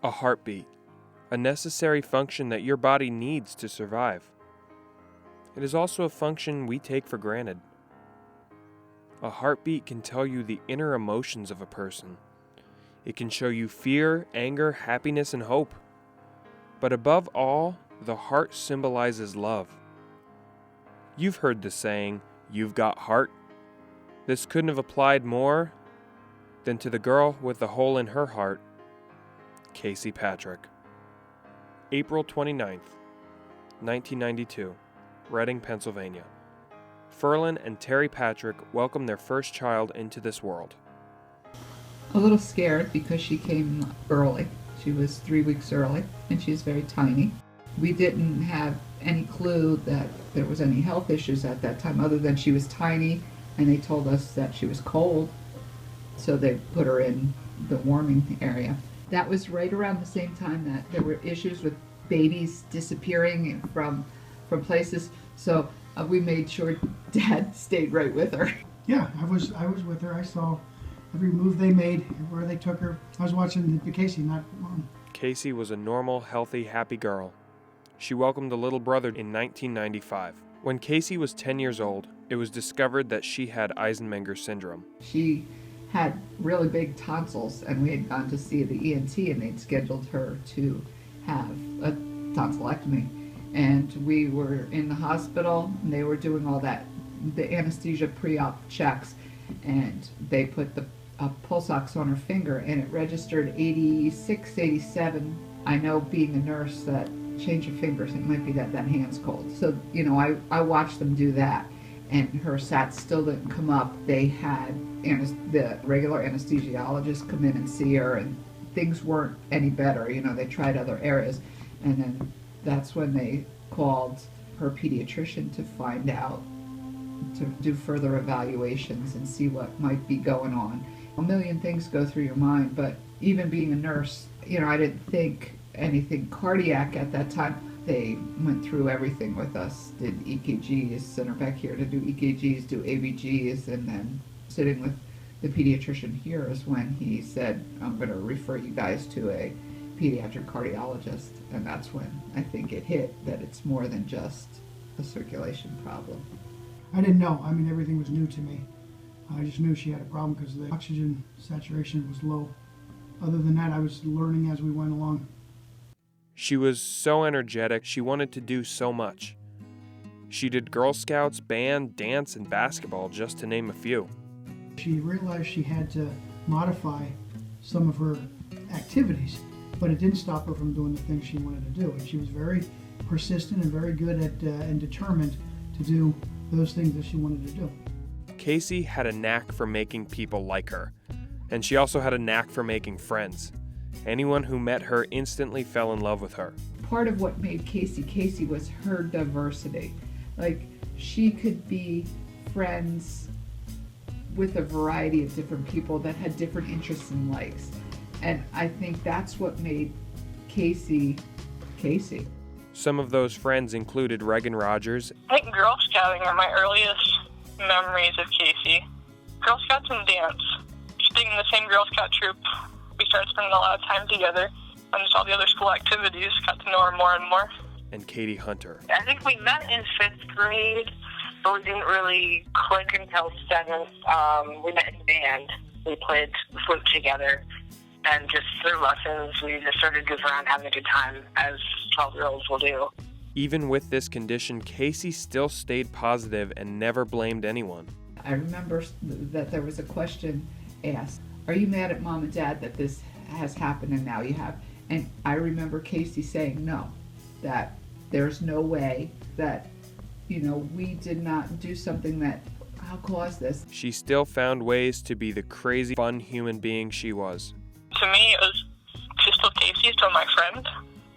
A heartbeat, a necessary function that your body needs to survive. It is also a function we take for granted. A heartbeat can tell you the inner emotions of a person. It can show you fear, anger, happiness, and hope. But above all, the heart symbolizes love. You've heard the saying, "You've got heart." This couldn't have applied more than to the girl with the hole in her heart, Casey Patrick. April 29th, 1992, Reading, Pennsylvania. Ferlin and Terry Patrick welcomed their first child into this world. A little scared because she came early. She was 3 weeks early, and she's very tiny. We didn't have any clue that there was any health issues at that time, other than she was tiny, and they told us that she was cold, so they put her in the warming area. That was right around the same time that there were issues with babies disappearing from places, so we made sure Dad stayed right with her. Yeah, I was with her. I saw every move they made, where they took her. I was watching the Casey, not Mom. Casey was a normal, healthy, happy girl. She welcomed a little brother in 1995. When Casey was 10 years old, it was discovered that she had Eisenmenger syndrome. She had really big tonsils, and we had gone to see the ENT, and they'd scheduled her to have a tonsillectomy. And we were in the hospital, and they were doing all that, the anesthesia pre-op checks, and they put the pulse ox on her finger, and it registered 86, 87. I know, being a nurse, that change your fingers, it might be that hand's cold. So, I watched them do that, and her SAT still didn't come up. They had the regular anesthesiologist come in and see her, and things weren't any better. They tried other areas, and then that's when they called her pediatrician to find out, to do further evaluations and see what might be going on. A million things go through your mind, but even being a nurse, I didn't think anything cardiac at that time. They went through everything with us, did EKGs, sent her back here to do EKGs, do ABGs, and then sitting with the pediatrician here is when he said, "I'm going to refer you guys to a pediatric cardiologist." And that's when I think it hit that it's more than just a circulation problem. I didn't know. Everything was new to me. I just knew she had a problem because the oxygen saturation was low. Other than that, I was learning as we went along. She was so energetic, she wanted to do so much. She did Girl Scouts, band, dance, and basketball, just to name a few. She realized she had to modify some of her activities, but it didn't stop her from doing the things she wanted to do. And she was very persistent and very good at and determined to do those things that she wanted to do. Casey had a knack for making people like her, and she also had a knack for making friends. Anyone who met her instantly fell in love with her. Part of what made Casey was her diversity. Like, she could be friends with a variety of different people that had different interests and likes. And I think that's what made Casey Casey. Some of those friends included Regan Rogers. I think Girl Scouting are my earliest memories of Casey. Girl Scouts and dance. Just being in the same Girl Scout troop, we started spending a lot of time together, and just all the other school activities, got to know her more and more. And Katie Hunter. I think we met in 5th grade, but we didn't really click until 7th. We met in band. We played flute together, and just through lessons, we just started goofing around, having a good time, as 12-year-olds will do. Even with this condition, Casey still stayed positive and never blamed anyone. I remember that there was a question asked, "Are you mad at Mom and Dad that this has happened and now you have?" And I remember Casey saying no, that there's no way that, we did not do something that caused this. She still found ways to be the crazy, fun human being she was. To me, it was, she's still Casey, still my friend.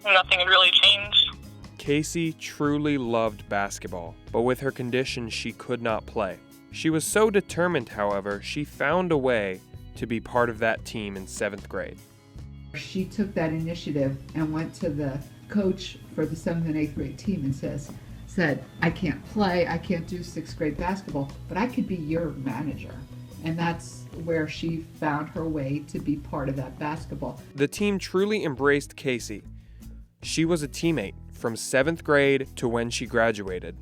Nothing had really changed. Casey truly loved basketball, but with her condition, she could not play. She was so determined, however, she found a way to be part of that team in 7th grade. She took that initiative and went to the coach for the 7th and 8th grade team and said, "I can't play, I can't do 6th grade basketball, but I could be your manager." And that's where she found her way to be part of that basketball. The team truly embraced Casey. She was a teammate from 7th grade to when she graduated.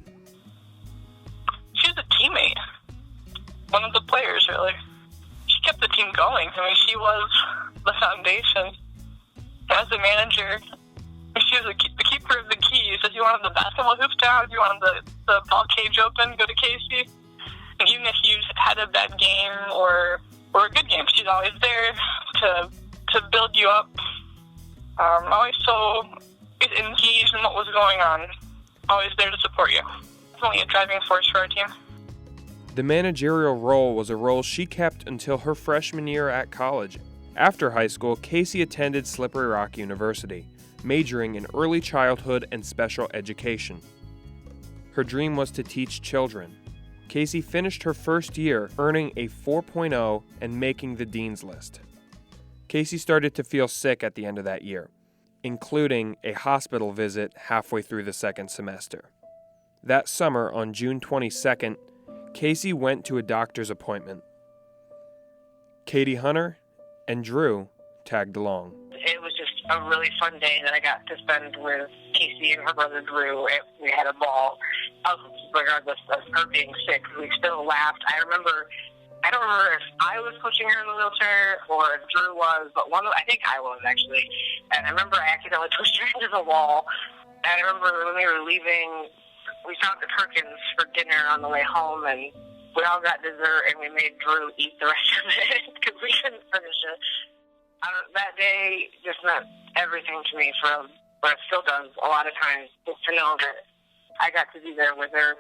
She was a teammate. One of the players, really. She kept the team going. I mean, she was the foundation. As a manager, she was the keeper of the keys. If you wanted the basketball hoops down, if you wanted the ball cage open, go to Casey. And even if you had a bad game or a good game, she's always there to build you up. Always so engaged in what was going on. Always there to support you. Definitely a driving force for our team. The managerial role was a role she kept until her freshman year at college. After high school, Casey attended Slippery Rock University, majoring in early childhood and special education. Her dream was to teach children. Casey finished her first year earning a 4.0 and making the dean's list. Casey started to feel sick at the end of that year, including a hospital visit halfway through the second semester. That summer, on June 22nd, Casey went to a doctor's appointment. Katie Hunter and Drew tagged along. It was just a really fun day that I got to spend with Casey and her brother Drew. We had a ball, regardless of her being sick. We still laughed. I don't remember if I was pushing her in the wheelchair or if Drew was, but I think I was actually. And I remember I accidentally pushed her into the wall. And I remember when we were leaving, we stopped at Perkins for dinner on the way home, and we all got dessert, and we made Drew eat the rest of it because we couldn't finish it. That day just meant everything to me, but it still does a lot of times, just to know that I got to be there with her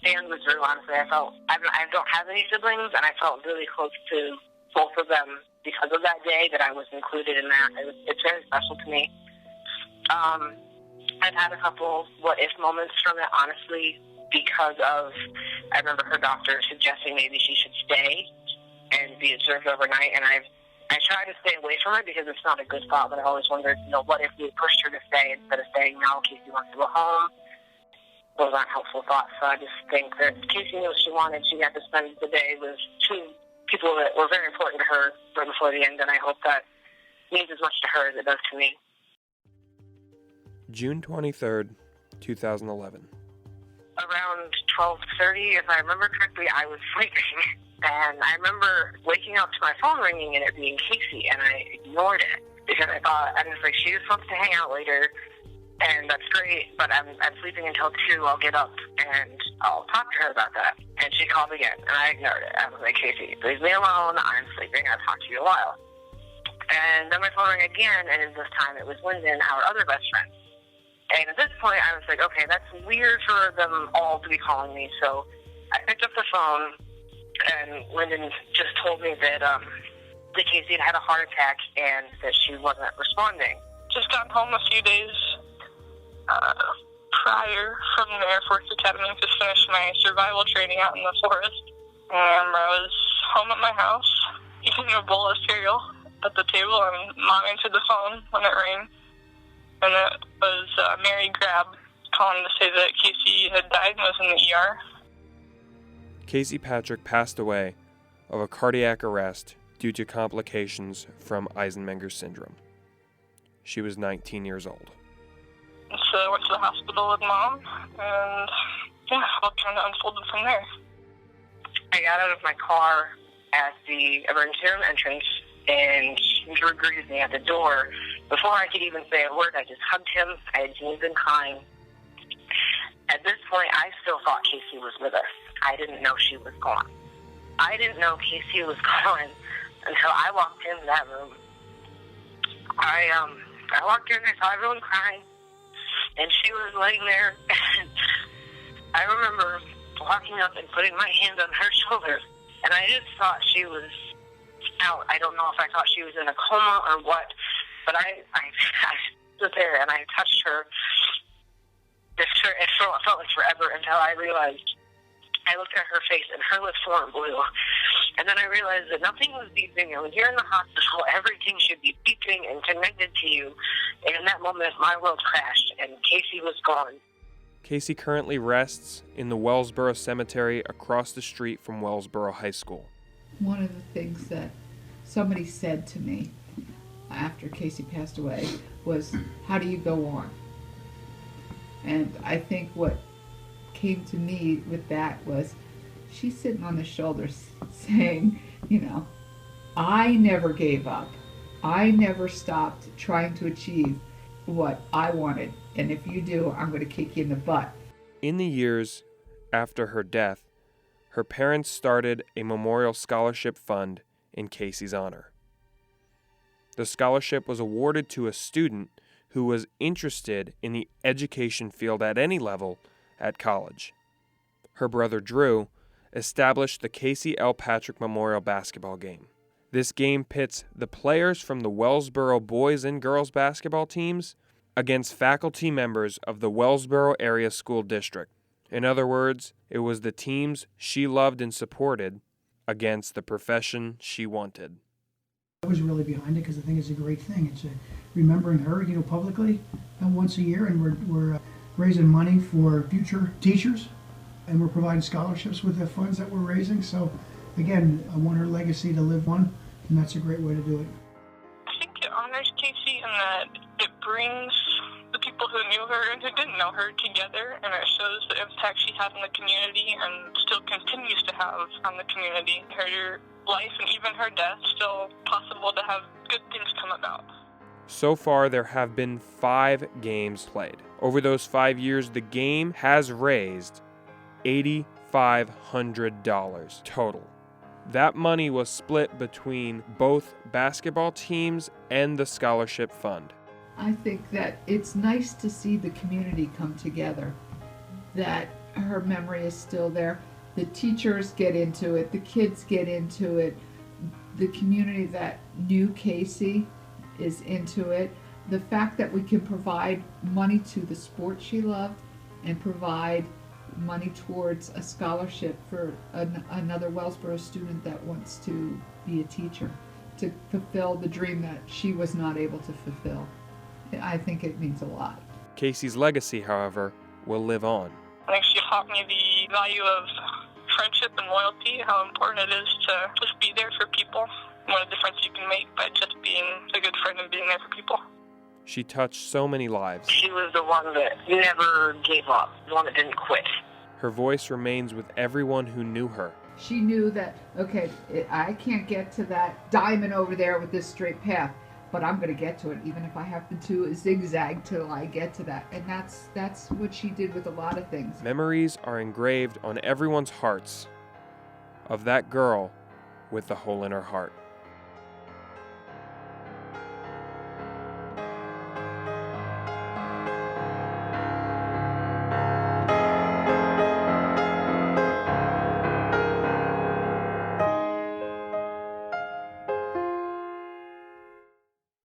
and with Drew. Honestly, I don't have any siblings, and I felt really close to both of them because of that day that I was included in that. It's very special to me. I've had a couple what-if moments from it, honestly, because of, I remember her doctor suggesting maybe she should stay and be observed overnight, and I try to stay away from it because it's not a good thought, but I always wondered, what if we pushed her to stay instead of saying no, Casey wants to go home? Those aren't helpful thoughts, so I just think that Casey knew what she wanted. She got to spend the day with two people that were very important to her right before the end, and I hope that means as much to her as it does to me. June 23rd, 2011. Around 12:30, if I remember correctly, I was sleeping. And I remember waking up to my phone ringing and it being Casey, and I ignored it because I was like, she was supposed to hang out later, and that's great, but I'm sleeping until 2. I'll get up and I'll talk to her about that. And she called again, and I ignored it. I was like, Casey, leave me alone. I'm sleeping. I'll talk to you a while. And then my phone rang again, and this time it was Lyndon, our other best friend. And at this point, I was like, okay, that's weird for them all to be calling me. So I picked up the phone, and Lyndon just told me that Casey had a heart attack and that she wasn't responding. Just got home a few days prior from the Air Force Academy to finish my survival training out in the forest. And I was home at my house eating a bowl of cereal at the table, and Mom answered the phone when it rang. And it was Mary Grab calling to say that Casey had died and was in the ER. Casey Patrick passed away of a cardiac arrest due to complications from Eisenmenger syndrome. She was 19 years old. So I went to the hospital with Mom, and all kind of unfolded from there. I got out of my car at the emergency room entrance, and Drew greeted me at the door. Before I could even say a word, I just hugged him. I had seen him been crying. At this point, I still thought Casey was with us. I didn't know she was gone. I didn't know Casey was gone until I walked into that room. I walked in, I saw everyone crying, and she was laying there. And I remember walking up and putting my hand on her shoulder, and I just thought she was out. I don't know if I thought she was in a coma or what, but I stood there and I touched her. It felt like forever until I realized, I looked at her face and her lips weren't blue. And then I realized that nothing was beeping. And when you're in the hospital, everything should be beeping and connected to you. And in that moment, my world crashed and Casey was gone. Casey currently rests in the Wellsboro Cemetery across the street from Wellsboro High School. One of the things that somebody said to me after Casey passed away was, how do you go on? And I think what came to me with that was, she's sitting on the shoulders saying, you know, I never gave up. I never stopped trying to achieve what I wanted. And if you do, I'm going to kick you in the butt. In the years after her death, her parents started a memorial scholarship fund in Casey's honor. The scholarship was awarded to a student who was interested in the education field at any level at college. Her brother Drew established the Casey L. Patrick Memorial Basketball Game. This game pits the players from the Wellsboro boys and girls basketball teams against faculty members of the Wellsboro Area School District. In other words, it was the teams she loved and supported against the profession she wanted. I was really behind it because I think it's a great thing. It's remembering her, publicly once a year, and we're raising money for future teachers, and we're providing scholarships with the funds that we're raising. So, again, I want her legacy to live on, and that's a great way to do it. I think it honors Casey in that it brings the people who knew her and who didn't know her together, and it shows the impact she had on the community and still continues to have on the community. Her life and even her death still possible to have good things come about. So far, there have been 5 games played. Over those 5 years, the game has raised $8,500 total. That money was split between both basketball teams and the scholarship fund. I think that it's nice to see the community come together, that her memory is still there. The teachers get into it, the kids get into it, the community that knew Casey is into it. The fact that we can provide money to the sport she loved and provide money towards a scholarship for another Wellsboro student that wants to be a teacher, to fulfill the dream that she was not able to fulfill. I think it means a lot. Casey's legacy, however, will live on. I think she taught me the value of friendship and loyalty, how important it is to just be there for people, what a difference you can make by just being a good friend and being there for people. She touched so many lives. She was the one that never gave up, the one that didn't quit. Her voice remains with everyone who knew her. She knew that, okay, I can't get to that diamond over there with this straight path, but I'm going to get to it, even if I have to zigzag till I get to that. And that's what she did with a lot of things. Memories are engraved on everyone's hearts of that girl with the hole in her heart.